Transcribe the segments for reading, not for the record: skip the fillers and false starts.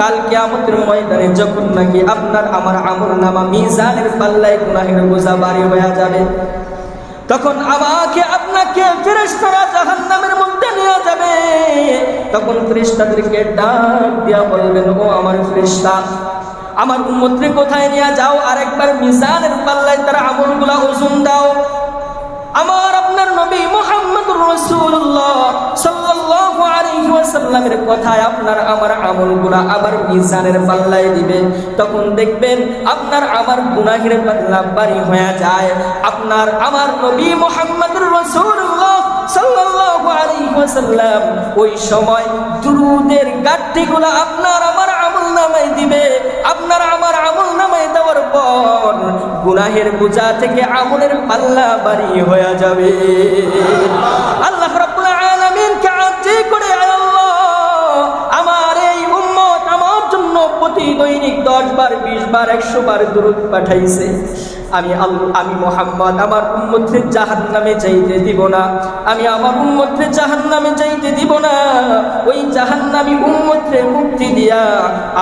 কাল কিয়ামতের ময়দানে যখন নাকি আপনার আমার আমলনামা মিজানের পাল্লায় গুনাহের বোঝা ভারী হয়ে যাবে, তখন আমাকে আপনাকে ফেরেশতারা জাহান্নামের মধ্যে নিয়ে যাবে। তখন ফেরেশতাদেরকে ডাক দিয়া বলবেন, ও আমার ফেরেশতা, আমার উম্মতকে কোথায় নিয়ে যাও, আরেকবার মিজানের পাল্লায় তার আমলগুলা ওজন দাও। আমার আপনার নবী মুহাম্মদুর রাসূলুল্লাহ সাল্লাল্লাহু আলাইহি ওয়াসাল্লামের কথায় আপনার আমার আমলগুলা আবার মিজানের পাল্লায় দিবে। তখন দেখবেন আপনার আমার গুনাহের পাল্লা ভারী হয়ে যায়। আপনার আমার নবী মুহাম্মদুর রাসূলুল্লাহ সাল্লাল্লাহু আলাইহি ওয়াসাল্লাম ওই সময় দুরুদের গাঁটটিগুলা আপনার আমার আমলনামায় দিবে। আপনার আমার আমলনামায় দেওয়ার পর গুনাহের বোঝা থেকে আমলের পাল্লা ভারী হয়ে যাবে। আল্লাহ রাব্বুল আলামিনকে আরজি করে, আল্লাহ আমার এই উম্মত আমার জন্য প্রতি দৈনিক 10 বার 20 বার 100 বার দুরূদ পাঠাইছে, আমি মুহাম্মদ আমার উম্মতকে জাহান্নামে যাইতে দিব না, আমি আমার উম্মতকে জাহান্নামে যাইতে দিব না। ওই জাহান্নামী উম্মতকে মুক্তি দিয়া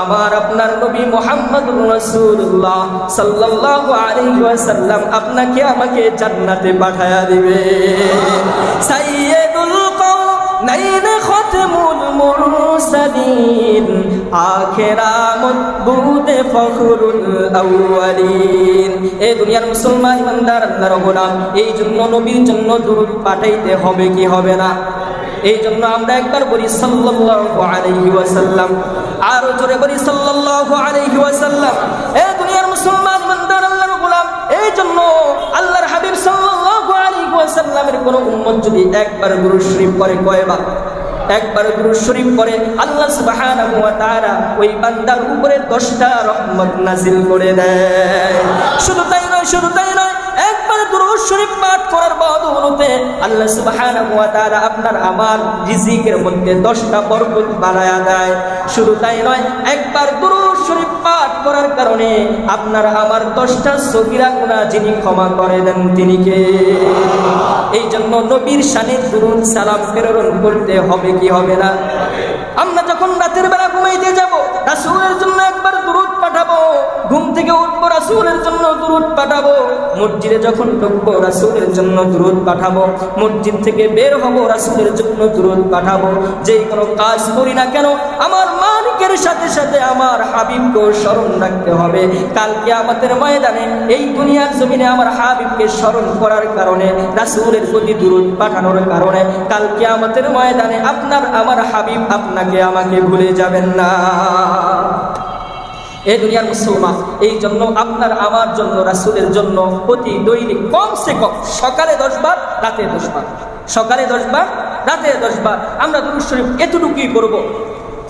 আমার আপনার নবী মুহাম্মদুর রাসূলুল্লাহ সাল্লাল্লাহু আলাইহি ওয়াসাল্লাম আপনাকে আমাকে জান্নাতে পাঠায়া দিবে। সাইয়্যিদুল কাওনাইন খাতামুল মুরসালিন আখিরামুত বুদে ফখরুল আউয়ালিন। এই দুনিয়ার মুসলমান ইমানদার আল্লাহর গোলাম, এই জন্য নবীর জন্য দুরূদ পাঠাইতে হবে কি হবে না? এই জন্য আমরা একবার বলি সাল্লাল্লাহু আলাইহি ওয়াসাল্লাম, আর জোরে বলি সাল্লাল্লাহু আলাইহি ওয়াসাল্লাম। এই দুনিয়ার মুসলমান ইমানদার আল্লাহর গোলাম, এই জন্য আল্লাহর হাবিব সাল্লাল্লাহু আলাইহি ওয়াসাল্লামের কোন উম্মত যদি একবার দুরূদ শরীফ পড়ে, কয়বার? একবার দুরূদ শরীফ পড়ে আল্লাহ সুবহানাহু ওয়া তাআলা ওই বান্দার উপরে 10টা রহমত নাযিল করে দেয়। শুধু তাই নয়, একবার দুরূদ শরীফ পাঠ করার বদৌলতে আল্লাহ সুবহানাহু ওয়া তাআলা আপনার আমার রিজিকের মধ্যে 10টা বরকত বাড়ায়া দেয়। শুধু তাই নয়, একবার দুরূদ শরীফ পাঠ করার কারণে আপনার আমার 10টা সগীরা গুনাহ যিনি ক্ষমা করে দেন তিনি কে? এই জন্য নবীর শানে দুরূদ সালাম প্রেরণ করতে হবে কি হবে না? আমরা যখন রাতের বেলা ঘুমাইতে যাব, রাসূলের জন্য একবার দুরূদ পাঠাবো। ঘুম থেকে উঠবো, রাসূলের জন্য দুরূদ পাঠাবো। মসজিদে যখন ঢুকবো, রাসূলের জন্য দুরূদ পাঠাবো। মসজিদ থেকে বের হব, রাসূলের জন্য দুরূদ পাঠাবো। যেই কোনো কাজ করি না কেন, আমার মালিকের সাথে সাথে আমার হাবিবকেও স্মরণ রাখতে হবে। কাল কিয়ামতের ময়দানে এই দুনিয়ার জমিনে আমার হাবিবকে স্মরণ করার কারণে, রাসূলের প্রতি দুরূদ পাঠানোর কারণে কাল কিয়ামতের ময়দানে আপনার আমার হাবিব আপনাকে আমাকে ভুলে যাবেন না। এই দুনিয়ার মুসলমান, এই জন্য আপনার আমার জন্য রাসূলের জন্য প্রতি দৈনিক কমসে কম সকালে 10 বার, রাতে 10 বার, সকালে 10 বার, রাতে 10 বার আমরা দুরূদ শরীফ এতটুকুই করব।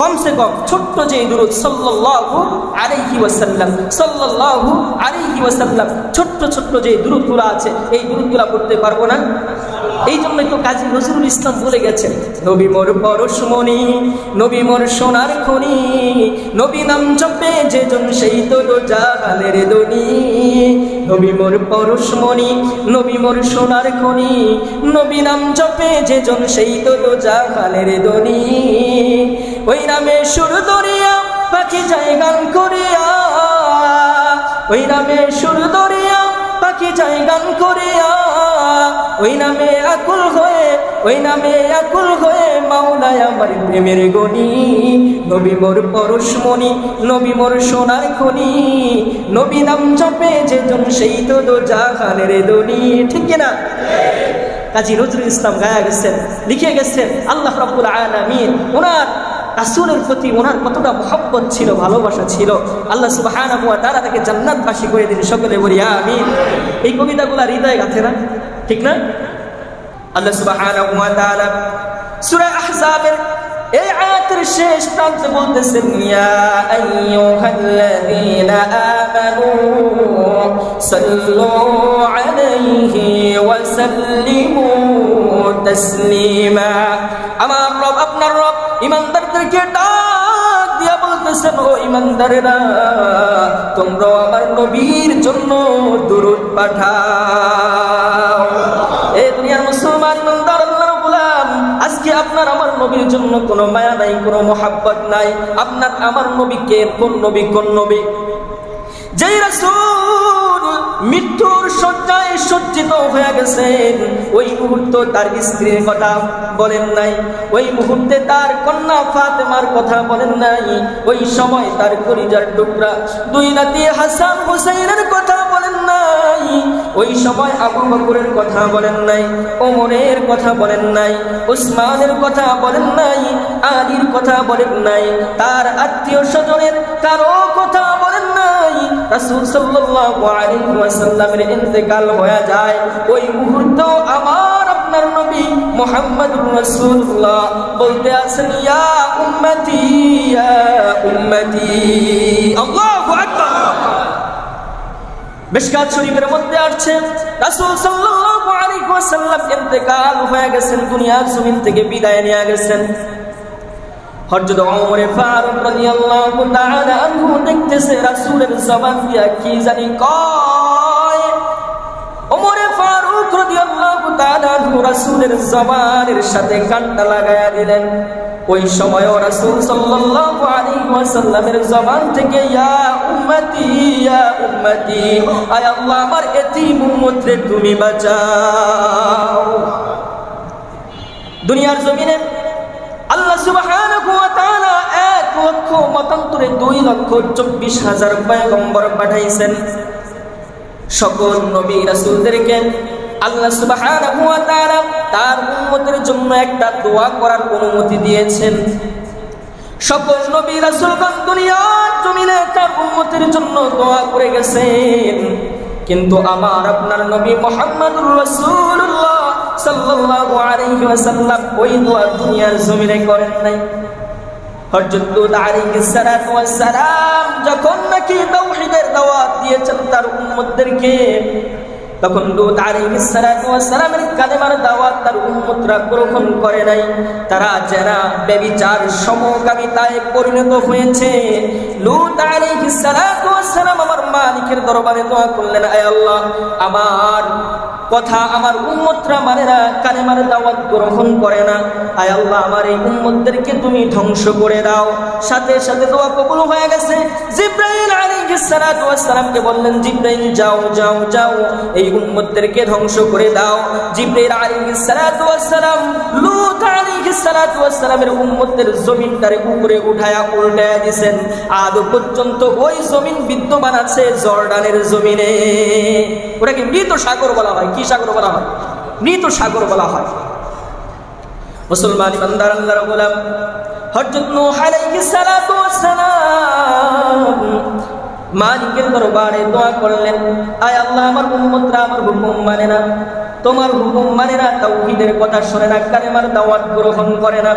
কমসে কম ছোট্ট যে দুরূদ সাল্লাল্লাহু আলাইহি ওয়াসাল্লাম, সাল্লাল্লাহু আলাইহি ওয়াসাল্লাম, ছোট্ট ছোট্ট যে দুরূদগুলো আছে এই দুরূদগুলো পড়তে পারবো না? এই জন্যই তো কাজী নজরুল ইসলাম বলে গেছেন, নবী মোর পরশমণি, নবী মোর সোনার খনি, নবী নাম জপে যেজন সেই তো জাহানের ধনী। নবী মোর পরশমণি, নবী মোর সোনার খনি, নবী নাম জপে যেজন সেই তো জাহানের ধনী। ওই নামে সুর দরিয়া পাখি যায় গান করিয়া, ওই নামে সুর দরিয়া পাখি যায় গান করিয়া, ওই নামে আকুল হয়ে, ওই নামে আকুল হয়ে মাওলায় আমার প্রেমের গনি। নবী মোর পরশমণি, নবী মোর সোনার খনি, নবী নাম জপে যেজন সেই তো জাহানের ধনী। ঠিক কিনা? কাজী নজরুল ইসলাম গায়া গেছেন, লিখে গেছেন, আল্লাহ রাব্বুল আলামিন ওনার রাসূলের প্রতি ওনার কতটা মহব্বত ছিল, ভালোবাসা ছিল। আল্লাহ সুবহানাহু ওয়া তাআলা তাকে জান্নাতবাসী করে দিন। সকলে বলি আমিন। এই কবিতাগুলো হৃদয়ে গাঁথে না? ঠিক না? আল্লাহ সুবহানাহু ওয়া তাআলা সূরা আহজাবের এই আয়াতের শেষ প্রান্তে বলতেছেন, ইয়া আইয়ুহাল্লাযীনা আমানু সাল্লু আলাইহি ওয়া সাল্লিমু তাসলিমা। আমার রব, আপনার রব ইমানদারদেরকে ডাক দিয়া বলতেছেন, ও ইমানদারেরা, তোমরা আমার নবীর জন্য দুরূদ পাঠাও। এই দুনিয়ার মুসলমান ইমানদার আল্লাহর গোলাম, আজকে আজকে আপনার আমার নবীর জন্য কোনো মায়া নাই, কোনো মোহাব্বত নাই। আপনার আমার নবীকে কোন নবী, কোন নবী? যেই রাসূল মৃত্যুর শয্যায় সজ্জিত হয়ে গেছেন, ওই মুহূর্তে তার স্ত্রীর কথা বলেন নাই, ওই মুহূর্তে তার কন্যা ফাতেমার কথা বলেন নাই, ওই সময় তার কলিজার টুকরা দুই নাতি হাসান হুসাইনের কথা বলেন নাই, ওই সময় আবু বকরের কথা বলেন নাই, ওমরের কথা বলেন নাই, উসমানের কথা বলেন নাই, আলীর কথা বলেন নাই, তার আত্মীয় স্বজনের কারো কথা বলেন নাই। রাসূল সাল্লাল্লাহু আলাইহি ওয়াসাল্লামের ইন্তেকাল হয়ে যায়, ওই মুহূর্তে আমার আপনার নবী মুহাম্মদুর রাসূলুল্লাহ বলতে আছেন, ইয়া উম্মতি ইয়া উম্মতি। আল্লাহু আকবার। মিশকাত শরীফের মধ্যে আছে রাসূল সাল্লাল্লাহু আলাইহি ওয়াসাল্লাম ইন্তেকাল হয়ে গেছেন, দুনিয়ার জমিন থেকে বিদায় নিয়ে গেছেন। হযরত ওমর ফারুক রাদিয়াল্লাহু তাআলা আনহু দেখতেছে রাসূলের জবান দিয়া কি জানি কয়। ওমর ফারুক রাদিয়াল্লাহু তাআলা আনহু রাসূলের জবানের সাথে কানটা লাগায়া দিলেন। ওই সময় রাসূল সাল্লাল্লাহু আলাইহি ওয়াসাল্লামের জবান থেকে ইয়া উম্মতি ইয়া উম্মতি, আয় আল্লাহ আমার এতিম উম্মতরে তুমি বাঁচাও। দুনিয়ার জমিনে আল্লাহ সুবহানাহু ওয়া তাআলা 1 লক্ষ মতান্তরে 2,24,000 পয়গম্বর পাঠাইছেন। সকল নবী রাসূলদেরকে আল্লাহ সুবহানাহু ওয়া তাআলা তার উম্মতের জন্য একটা দোয়া করার অনুমতি দিয়েছেন। সকল নবী রাসূলগণ দুনিয়ার জমিনে তার উম্মতের জন্য দোয়া করে গেছেন, কিন্তু আমার আপনার নবী মুহাম্মদুর রাসূলুল্লাহ সাল্লাল্লাহু আলাইহি ওয়াসাল্লাম ওই দোয়া দুনিয়ার জমিনে করেন নাই। হযরত লূত আলাইহিস সালাতু ওয়াস সালাম যখন নাকি তাওহীদের দাওয়াত দিয়েছেন তার উম্মতদেরকে, তখন লূত আলাইহিস সালাতু ওয়াস সালামের কালেমার দাওয়াত তার উম্মতরা গ্রহণ করে নাই। তারা যারা ব্যভিচার সমকামিতায় পরিণত হয়েছে। লূত আলাইহিস সালাতু ওয়াস সালাম আমার মালিকের দরবারে দোয়া করলেন, আয় আল্লাহ আমার কথা আমার উম্মতরা মানে না, কালেমার দাওয়াত গ্রহণ করে না, আয় আল্লাহ আমার এই উম্মতদেরকে তুমি ধ্বংস করে দাও। সাথে সাথে দোয়া কবুল হয়ে গেছে। জিবরাইল আলাইহিস সালাতু ওয়াস সালামকে বললেন, জিবরাইল যাও যাও যাও এই উম্মতদেরকে ধ্বংস করে দাও। জিবরাইল আলাইহিস সালাতু ওয়াস সালাম লূত আলাইহিস সালাতু ওয়াস সালামের উম্মতদের জমিনটারে উপরে উঠায়া উল্টায়া দিবেন। আজ পর্যন্ত ওই জমিন বিদ্যমান আছে জর্ডানের জমিনে। ওটাকে মৃত সাগর বলা হয়। কি সাগর বলা হয়? মৃত সাগর বলা হয়। মুসলমান ইমানদার আল্লাহর গোলাম হযরত নূহ আলাইহিস সালাতু ওয়াস সালাম মালিকের দরবারে দোয়া করলেন, আয় আল্লাহ আমার উম্মতরা আমার হুকুম মানে না, তোমার হুকুম মানে না, তাওহীদের কথা শুনে না, কালেমার দাওয়াত গ্রহণ করে না।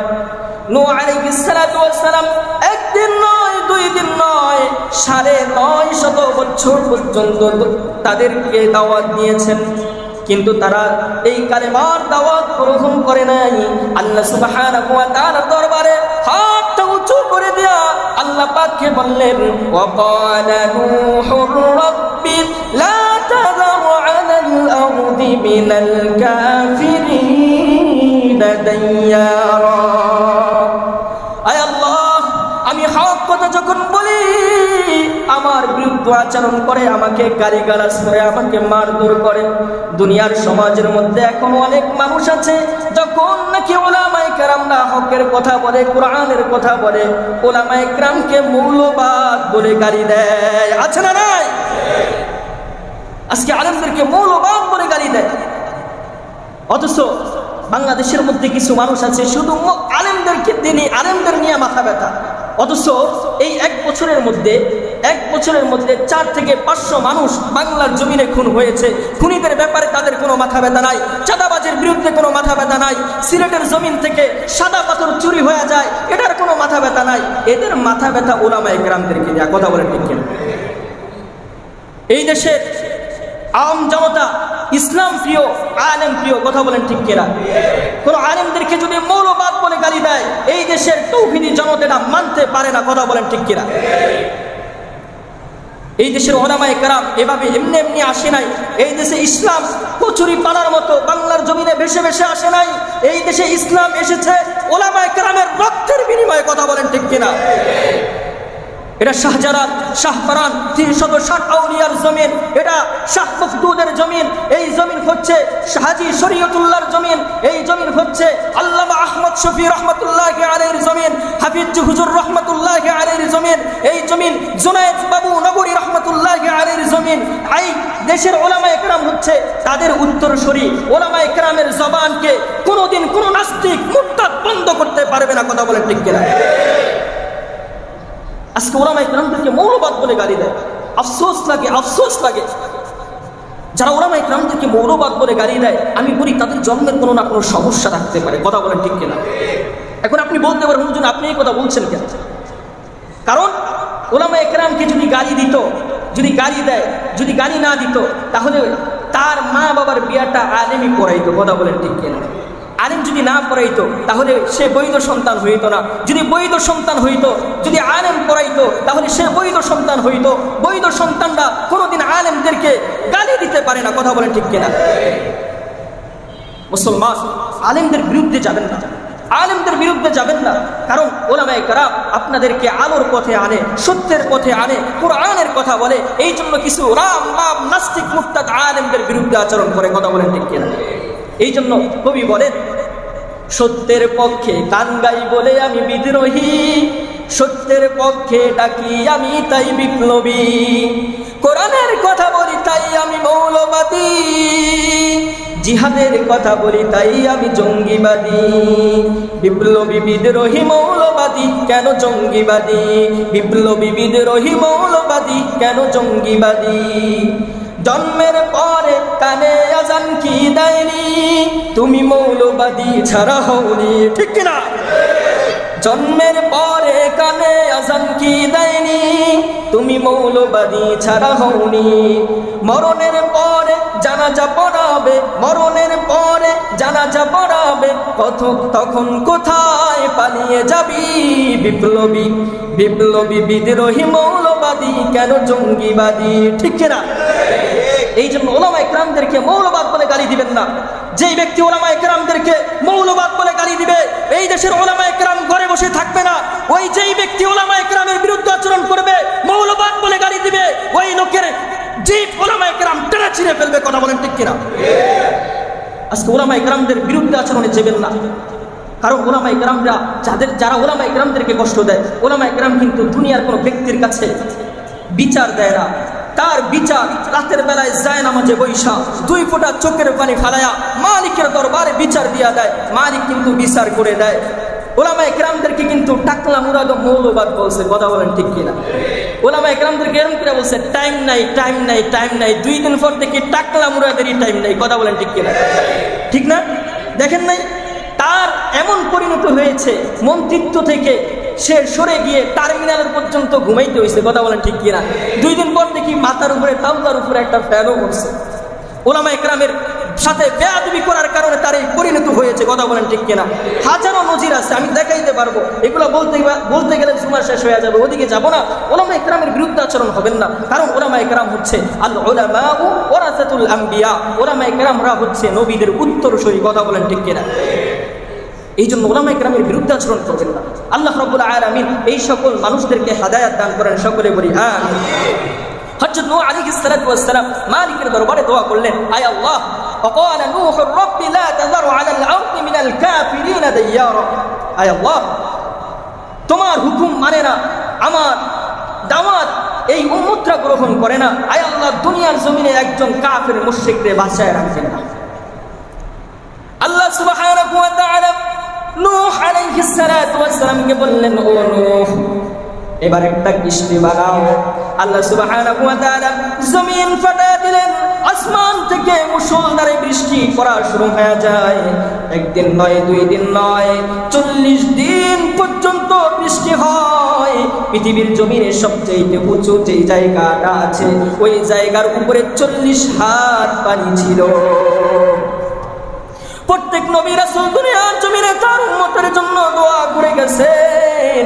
নূহ আলাইহিস সালাতু ওয়াস সালাম একদিন নয়, 2 দিন নয়, 950 বছর পর্যন্ত তাদেরকে দাওয়াত দিয়েছেন, কিন্তু তারা এই কালেমার দাওয়াত গ্রহণ করে নাই। আল্লাহ সুবহানাহু ওয়া তাআলার দরবারে হাতটা উঁচু করে দিয়া আল্লাহ পাককে বললেন, ওয়া ক্বালা নূহুর রাব্বি লা তাযার আলাল আরদি মিনাল কাফিরিনা দাইয়ারা। আয় আল্লাহ আমি হক কথা যখন বলি আমার বিরুদ্ধে আচরণ করে, আমাকে গালিগালাজ করে, আমাকে মারধর করে। দুনিয়ার সমাজের মধ্যে এখন অনেক মানুষ আছে যখন নাকি উলামায়ে কেরামরা হকের কথা বলে, কোরআনের কথা বলে, উলামায়ে কেরামকে মৌলবাদ বলে গালি দেয়। আছে না নাই? আজকে আলেমদেরকে মৌলবাদ বলে গালি দেয়। অথচ বাংলাদেশের মধ্যে কিছু মানুষ আছে শুধু আলেমদেরকে দিনই আলেমদের নিয়ে মাথা ব্যথা। অথচ এই 1 বছরের মধ্যে 4 থেকে 500 মানুষ বাংলার জমিনে খুন হয়েছে। খুনিদের ব্যাপারে তাদের কোনো মাথা ব্যথা নাই, চাঁদাবাজের বিরুদ্ধে কোনো মাথা ব্যথা নাই, সিলেটের জমিন থেকে সাদা পাথর চুরি হয়ে যায় এটার কোনো মাথা ব্যথা নাই। এদের মাথা ব্যথা উলামায়ে কেরামদেরকে নিয়ে। কথা বলেন ঠিক কিনা? এই দেশের আম জনতা ইসলাম প্রিয়, আলেম প্রিয়। কথা বলেন ঠিক কিনা? কোন আলেমদেরকে যদি মৌলবাদ বলে গালি দেয় এই দেশের তৌহিদি জনতাটা মানতে পারে না। কথা বলেন ঠিক কিনা? এই দেশের ওলামায়ে কেরাম এভাবে এমনি এমনি আসে নাই। এই দেশে ইসলাম কচুরি পানার মতো বাংলার জমিনে ভেসে ভেসে আসে নাই। এই দেশে ইসলাম এসেছে ওলামায়ে কেরামের রক্তের বিনিময়ে। কথা বলেন ঠিক কিনা? এটা শাহজালাল, শাহপরান 360 আউলিয়ার জমিন, এটা শাহ মখদুদের জমিন, এই জমিন হচ্ছে হাজী শরীয়তুল্লাহর জমিন, এই জমিন হচ্ছে আল্লামা আহমদ শফি রহমতুল্লাহি আলাইহির জমিন, হাফিজ হুজুর রহমতুল্লাহি আলাইহির জমিন, এই জমিন জুনায়েদ বাবু নগরী রহমতুল্লাহি আলাইহির জমিন। এই দেশের ওলামায়ে কেরাম হচ্ছে তাদের উত্তরসূরি। ওলামায়ে কেরামের জবানকে কোনোদিন কোনো নাস্তিক মুরতাদ বন্ধ করতে পারবে না। কথা বলেন ঠিক কিনা? আজকে ওলামায়ে কেরামদেরকে মৌলবাদ বলে গালি দেয়। আফসোস লাগে, আফসোস লাগে। যারা ওলামায়ে কেরামদেরকে মৌলবাদ বলে গালি দেয়, আমি বলি তাদের জন্মের কোনো না কোনো সমস্যা থাকতে পারে। কথা বলেন ঠিক কিনা? এখন আপনি বলতে পারেন হুজুর আপনি এই কথা বলছেন কেন? কারণ ওলামায়ে কেরামকে যদি গালি দিত, যদি গালি দেয়, যদি গালি না দিত, তাহলে তার মা বাবার বিয়াটা আলেমই পড়াইতো। কথা বলেন ঠিক কিনা? আলেম যদি না পড়াইতো তাহলে সে বৈধ সন্তান হইতো না। যদি বৈধ সন্তান হইতো, যদি আলেম পড়াইতো তাহলে সে বৈধ সন্তান হইতো। বৈধ সন্তানরা কোনোদিন আলেমদেরকে গালি দিতে পারে না। কথা বলেন ঠিক কিনা? মুসলমান আলেমদের বিরুদ্ধে যাবেন না, আলেমদের বিরুদ্ধে যাবেন না। কারণ ওলামায়ে কেরাম আপনাদেরকে আলোর পথে আনে, সত্যের পথে আনে, কোরআনের কথা বলে। এই জন্য কিছু রাম নাম নাস্তিক মুরতাদ আলেমদের বিরুদ্ধে আচরণ করে। কথা বলেন ঠিক কিনা? এই জন্য কবি বলেন, সত্যের পক্ষে গান গাই বলে আমি বিদ্রোহী, সত্যের পক্ষে ডাকি আমি তাই বিপ্লবী, কোরআনের কথা বলি তাই আমি মৌলবাদী, জিহাদের কথা বলি তাই আমি জঙ্গিবাদী। বিপ্লবী বিদ্রোহী মৌলবাদী কেন জঙ্গিবাদী, বিপ্লবী বিদ্রোহী মৌলবাদী কেন জঙ্গিবাদী। জন্মের পরে কানে আজান কি দেয়নি, তুমি মৌলবাদী ছাড়া হওনি। ঠিক কিনা? জন্মের পরে কানে আজান কি দেয়নি, তুমি মৌলবাদী ছাড়া হওনি। মরণের পরে জানাজা পড়াবে, মরণের পরে জানাজা পড়াবে, তখন কোথায় পালিয়ে যাবি। বিপ্লবী বিপ্লবী বিদ্রোহী মৌলবাদী কেন জঙ্গিবাদী। ঠিক কিনা? এই জন্য ওলামায়ে কেরামদেরকে মৌলবাদ বলে গালি দিবেন না। যেই ব্যক্তি ওলামায়ে কেরামদেরকে মৌলবাদ বলে গালি দিবে, এই দেশের ওলামায়ে কেরাম ঘরে বসে থাকবে না। ওই যেই ব্যক্তি ওলামায়ে কেরামের বিরুদ্ধে আচরণ করবে, মৌলবাদ বলে গালি দিবে, ওই লোকের জিভ ওলামায়ে কেরাম টেনে ছিঁড়ে ফেলবে। কথা বলেন ঠিক কিনা? আজকে ওলামায়ে কেরামদের বিরুদ্ধে আচরণে যাবেন না। কারণ ওলামায়ে কেরামরা যারা ওলামায়ে কেরামদেরকে কষ্ট দেয়, ওলামায়ে কেরাম কিন্তু দুনিয়ার কোনো ব্যক্তির কাছে বিচার দেয় না। তার বিচার রাতের বেলায় যায় নামাজে বৈশা 2 ফোঁটা চোখের পানি ফালায়া মালিকের দরবারে বিচার দিয়া দেয়। মালিক কিন্তু বিচার করে দেয়। ওলামায়ে কেরামদেরকে কিন্তু টাকলা মুরাদ মৌলবাদ বলছে। কথা বলেন ঠিক কিনা? ওলামায়ে কেরামদেরকে এরকম করে বলছে টাইম নাই, টাইম নাই, টাইম নাই। 2 দিন পর থেকে টাকলা মুরাদেরই টাইম নাই। কথা বলেন ঠিক কিনা? ঠিক না? দেখেন নাই তার এমন পরিণত হয়েছে, মন্ত্রিত্ব থেকে সে সরে গিয়ে টার্মিনালের পর্যন্ত ঘুমাইতে হয়েছে। কথা বলেন ঠিক কিনা? 2 দিন পর দেখি মাথার উপরে তাওলার উপরে একটা ফ্যানও করছে। ওলামায়ে কেরামের সাথে বেয়াদবি করার কারণে তার এই পরিণত হয়েছে। কথা বলেন ঠিক কিনা? হাজারো নজির আছে, আমি দেখাইতে পারবো। এগুলো বলতে গেলে সময় শেষ হয়ে যাবে, ওদিকে যাব না। ওলামায়ে কেরামের বিরুদ্ধে আচরণ হবেন না। কারণ ওলামায়ে কেরাম হচ্ছে আল উলামাউ ওয়ারাসাতুল আম্বিয়া, ওলামায়ে কেরামরা হচ্ছে নবীদের উত্তরসূরি। কথা বলেন ঠিক কিনা? এই জন্য ওলামায়ে কেরামের বিরুদ্ধে আচরণ করবেন না। আল্লাহ রাব্বুল আলামিন এই সকল মানুষদেরকে হেদায়েত দান করেন। সকলে বলি আমিন। হযরত নূহ আলাইহিস সালাতু ওয়াস সালাম মালিকের দরবারে দোয়া করলেন, আয় আল্লাহ, وقال نوح رب لا تذر على الارض من الكافرين ديارا। আয় আল্লাহ, তোমার হুকুম মানে না, আমার দাওয়াত এই উম্মতরা গ্রহণ করে না। আয় আল্লাহ, দুনিয়ার জমিনে একজন কাফের মুশরিককে বাঁচায় রাখবেন না। আল্লাহ সুবহানাহু ওয়া তাআলা নূহ আলাইহিস সালাতু ওয়াস সালামকে বললেন, ও নূহ, এবার একটা কিস্তি বানাও। আল্লাহ সুবহানাহু ওয়া তাআলা জমিন ফাটায় দিলেন, আসমান থেকে মুষলধারে বৃষ্টি পড়া শুরু হয়ে যায়। একদিন নয়, 2 দিন নয়, 40 দিন পর্যন্ত বৃষ্টি হয়। পৃথিবীর জমিনে সবচেয়ে উঁচু যে জায়গাটা আছে, ওই জায়গার উপরে 40 হাত পানি ছিল। প্রত্যেক নবী রাসূল দুনিয়ার জমিনে তার উম্মতের জন্য দোয়া করে গেছেন,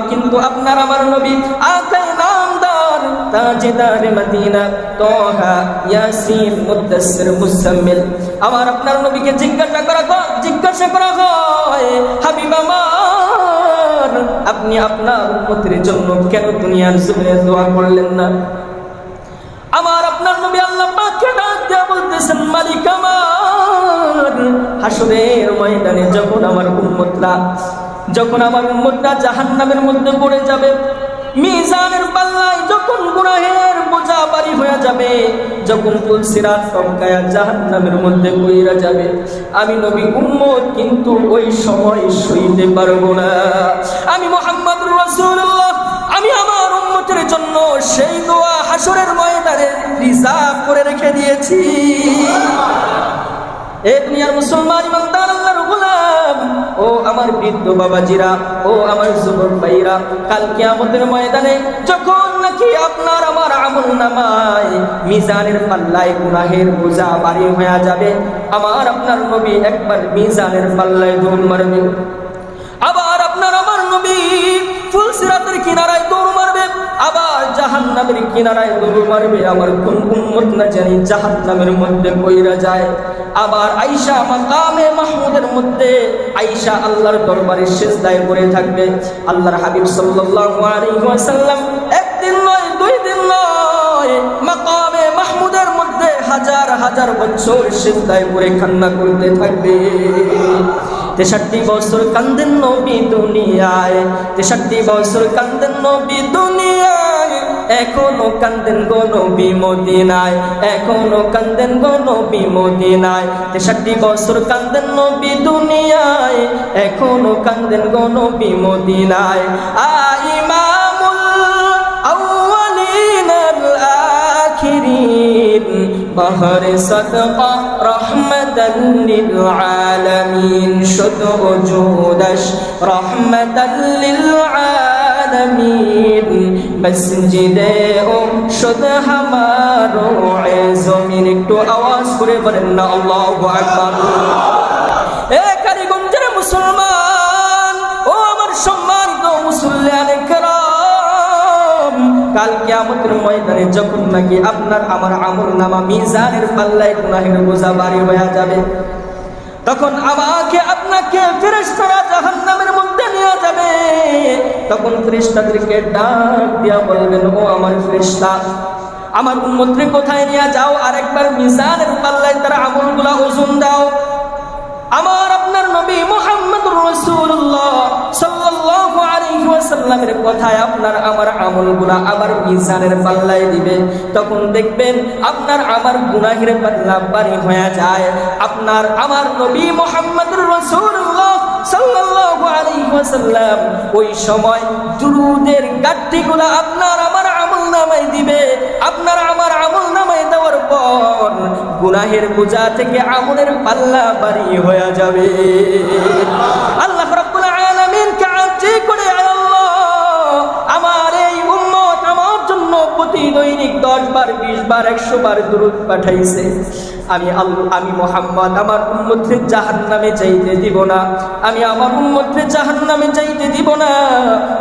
কিন্তু আপনার আমার নবী আকায়ে নামদার তাজদার মদিনা তোহা ইয়াসিন মুদাসসির মুজাম্মিল। আমার আপনার নবীকে জিজ্ঞাসা করা হয়, হাবিব আমার, আপনি আপনার উম্মতের জন্য কেন দুনিয়ার জমিনে দোয়া করলেন না? আমার আপনার নবী আল্লাহ পাককে ডাক দিয়ে বলতেছেন, মালিক আমার, হাসরের ময়দানে যখন আমার উম্মতরা জাহান্নামের মধ্যে পড়ে যাবে, মিজানের পাল্লায় যখন গুনাহের বোঝা ভারী হয়ে যাবে, যখন পুলসিরাত টপকায়া জাহান্নামের মধ্যে পড়ে যাবে, আমি নবী উম্মত কিন্তু ওই সময় সইতে পারবো না। আমি মুহাম্মদুর রাসূলুল্লাহ, আমি আমার উম্মতের জন্য সেই দোয়া হাসরের ময়দানে রিজার্ভ করে রেখে দিয়েছি। এ দুনিয়ার মুসলমান ইমানদার আল্লাহর গোলাম, ও আমার বৃদ্ধ বাবাজিরা, ও আমার যুবক ভাইরা, কাল কিয়ামতের ময়দানে যখন নাকি আপনার আমার আমলনামায় মিজানের পাল্লায় গুনাহের বোঝা ভারী হয়ে যাবে, আমার আপনার নবী একবার মিজানের পাল্লায় দৌড় মারবে, আবার আপনার আমার নবী ফুলসিরাতের কিনারায় দৌড় মারবে, আবার জাহান্নামের কিনারায় দৌড় মারবে। আমার কোন উম্মত না জানি জাহান্নামের মধ্যে পইরা যায়। আবার আয়েশা মাকামে মাহমুদের মধ্যে আয়েশা আল্লাহর দরবারে সিজদায় পড়ে থাকবে। আল্লাহর হাবিব সাল্লাল্লাহু আলাইহি ওয়াসাল্লাম একদিন নয়, দুই দিন নয়, মাকামে মাহমুদের মধ্যে হাজার হাজার বছর সিজদায় পড়ে কান্না করতে থাকবে। 63 বছর কান্দেন নবী দুনিয়ায়, 63 বছর কান্দেন নবী দুনিয়ায়, এখনো কান্দেন গো নবী মদিনায়, এখনো কান্দেন গো নবী মদিনায়। 63 বছর কান্দেন নবী দুনিয়ায়, এখনো কান্দেন গো নবী মদিনায়। ইমামুল আউয়ালিন আল আখিরিন, বাহরে সাদকা রহমাতাল লিল আলামিন, শুদ ওজুদাশ রহমাতাল লিল আলামিন, মসজিদে ও শুদ হামারো এ জমিন। একটু আওয়াজ করে বলেন না আল্লাহু আকবার। এ কারিগঞ্জের মুসলমান, ও আমার সম্মানিত মুসল্লিয়ানে কেরাম, কাল কিয়ামতের ময়দানে যখন নাকি আপনার আমার আমলনামা মিজানের পাল্লায় গুনাহের বোঝা ভারী হয়ে যাবে, তখন আমাকে আপনাকে ফেরেশতারা জাহান্নামের মধ্যে নিয়ে যাবে। তখন ফেরেশতাদেরকে ডাক দিয়া বলবেন, ও আমার ফেরেশতা, আমার উম্মতকে কোথায় নিয়ে যাও, আরেকবার মিজানের পাল্লায় তার আমলগুলা ওজন দাও। আমার আপনার নবী মুহাম্মদুর রাসূলুল্লাহ সাল্লাল্লাহু আলাইহি ওয়াসাল্লামের কথায় আপনার আমার আমলগুলা আবার মিজানের পাল্লায় দিবে। তখন দেখবেন আপনার আমার গুনাহের পাল্লা ভারী হয়ে যায়। আপনার আমার নবী মুহাম্মদুর রাসূলুল্লাহ সাল্লাল্লাহু আলাইহি ওয়াসাল্লাম ওই সময় দুরুদের গাঁটটিগুলা আপনার আমার আমলনামায় দিবে। আপনার আমার আমলনামায় দেওয়ার পর গুনাহের বোঝা থেকে আমলের পাল্লা ভারী হয়ে যাবে। আল্লাহ রাব্বুল আলামিন কে আরজি করে, আল্লাহ আমার এই উম্মত আমার জন্য প্রতি দৈনিক 10 বার 20 বার 100 বার দুরূদ পাঠাইছে। আমি মুহাম্মদ আমার উম্মতকে জাহান্নামে যাইতে দিব না, আমি আমার উম্মতকে জাহান্নামে যাইতে দিব না।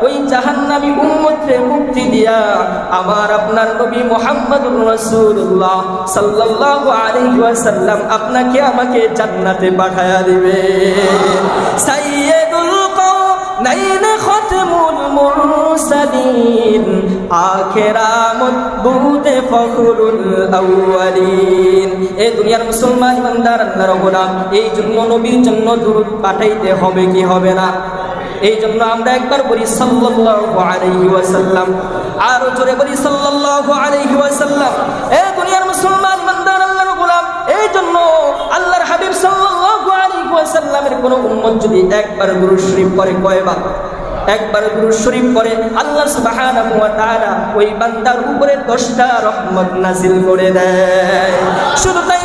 ওই জাহান্নামী উম্মতকে মুক্তি দিয়া আমার আপনার নবী মুহাম্মদুর রাসূলুল্লাহ সাল্লাল্লাহু আলাইহি ওয়াসাল্লাম আপনাকে আমাকে জান্নাতে পাঠায়া দিবে। সাইয়্যিদুল কাওনাইন খাতমুল মুরসালিন, আখিরামত বুতে ফখরুল আউয়ালিন। এই দুনিয়ার মুসলমান ইমানদার আল্লাহর গোলাম, এই জন্য নবীর জন্য দুরূদ পাঠাইতে হবে কি হবে না? এই জন্য আমরা একবার বলি সাল্লাল্লাহু আলাইহি ওয়াসাল্লাম, আর জোরে বলি সাল্লাল্লাহু আলাইহি ওয়াসাল্লাম। এই দুনিয়ার মুসলমান ইমানদার আল্লাহর গোলাম, এই জন্য আল্লাহর হাবিব সাল্লাল্লাহু আলাইহি ওয়াসাল্লামের কোন উম্মত যদি একবার দুরূদ শরীফ পড়ে, কয়বার? একবার দুরূদ শরীফ পড়ে, আল্লাহ সুবহানাহু ওয়া তাআলা ওই বান্দার উপরে 10টা রহমত নাযিল করে দেয়। শুধু তাই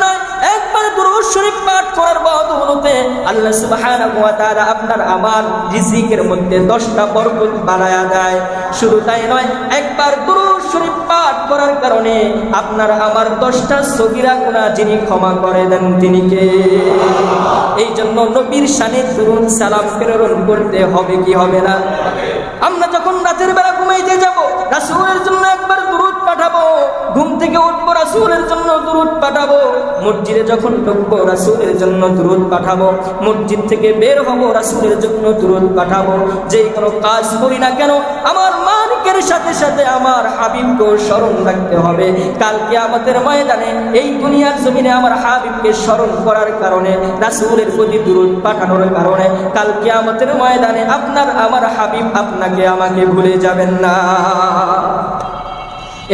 নয়, একবার দুরূদ শরীফ পাঠ করার বদৌলতে আল্লাহ সুবহানাহু ওয়া তাআলা আপনার আমার রিজিকের মধ্যে 10টা বরকত বাড়ায়া দেয়। শুধু তাই নয়, একবার দুরূদ শরীফ পাঠ করার কারণে আপনার আমার 10টা সগীরা গুনাহ যিনি ক্ষমা করে দেন তিনি কে? এই জন্য নবীর শানে দুরূদ সালাম প্রেরণ করতে হবে কি হবে না? আমরা যখন রাতের বেলা ঘুমাইতে যাব, রাসূলের জন্য একবার থেকে উঠবো রাসূলের জন্য দুরূদ পাঠাবো, মসজিদে যখন ঢুকবো রাসূলের জন্য দুরূদ পাঠাবো, মসজিদ থেকে বের হবো রাসূলের জন্য দুরূদ পাঠাবো। যেই কোনো কাজ করি না কেন আমার মালিকের সাথে সাথে আমার হাবিবকে স্মরণ রাখতে হবে। কাল কিয়ামতের ময়দানে এই দুনিয়ার জমিনে আমার হাবিবকে স্মরণ করার কারণে, রাসূলের প্রতি দুরূদ পাঠানোর কারণে কাল কিয়ামতের ময়দানে আপনার আমার হাবিব আপনাকে আমাকে ভুলে যাবেন না।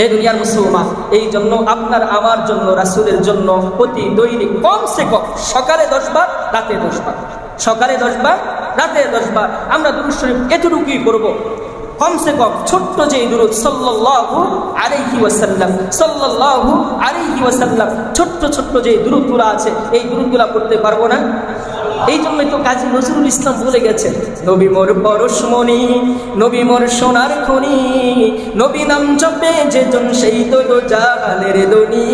এই দুনিয়ার মুসলমান, এই জন্য আপনার আমার জন্য রাসূলের জন্য প্রতি দৈনিক কমসে কম সকালে 10 বার, রাতে 10 বার, সকালে 10 বার, রাতে 10 বার আমরা দুরূদ শরীফ এতটুকুই করব। কমসে কম ছোট্ট যে দুরূদ সাল্লাল্লাহু আলাইহি ওয়াসাল্লাম, সাল্লাল্লাহু আলাইহি ওয়াসাল্লাম, ছোট্ট ছোট্ট যে দুরূদগুলো আছে এই দুরূদগুলো পড়তে পারবো না? এই জন্যই তো কাজী নজরুল ইসলাম বলে গেছেন, নবী মোর পরশমণি, নবী মোর সোনার খনি, নবী নাম জপে যেজন সেই তো জাহানের ধনী।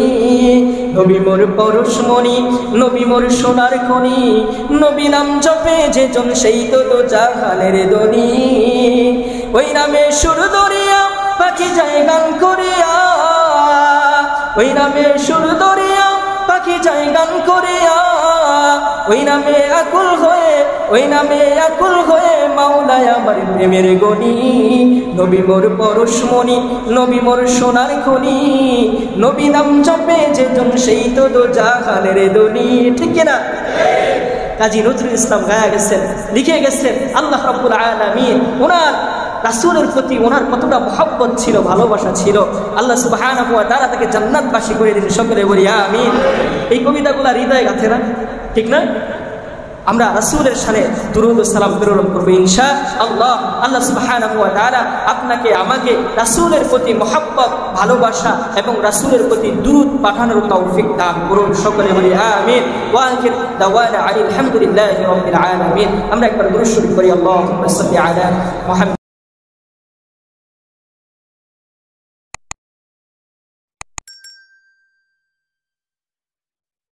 নবী মোর পরশমণি, নবী মোর সোনার খনি, নবী নাম জপে যেজন সেই তো জাহানের ধনী। ওই নামে সুর দরিয়া পাখি যায় গান করিয়া, ওই নামে সুর দরিয়া পাখি যায় গান করিয়া, ওই নামে আকুল হয়ে, ওই নামে আকুল হয়ে মাওলায় আমার প্রেমের গনি। নবী মোর পরশমণি, নবী মোর সোনার খনি, নবী নাম জপে যেজন সেই তো জাহানের ধনী। ঠিক কিনা? কাজী নজরুল ইসলাম গায়া গেছেন, লিখে গেছেন, আল্লাহ রাব্বুল আলামিন ওনার রাসূলের প্রতি ওনার কতটা মহব্বত ছিল, ভালোবাসা ছিল। আল্লাহ সুবহানাহু ওয়া তাআলা তাকে জান্নাতবাসী করে দিন। সকলে বলি আমিন। এই কবিতাগুলো হৃদয়ে গাঁথে না? ঠিক না? আমরা রাসূলের শানে দুরূদ ও সালাম প্রেরণ করব ইনশাআল্লাহ। আল্লাহ সুবহানাহু ওয়া তাআলা আপনাকে আমাকে রাসূলের প্রতি মহব্বত, ভালোবাসা এবং রাসূলের প্রতি দুরূদ পাঠানোর তৌফিক দান করুন। সকলে বলি আমিন। ওয়া আখির দাওয়ানা আলহামদুলিল্লাহি রাব্বিল আলামিন। আমরা একবার দুরূদ শরীফ পড়ি। আল্লাহুম্মা সাল্লি আলা মুহাম্মাদ।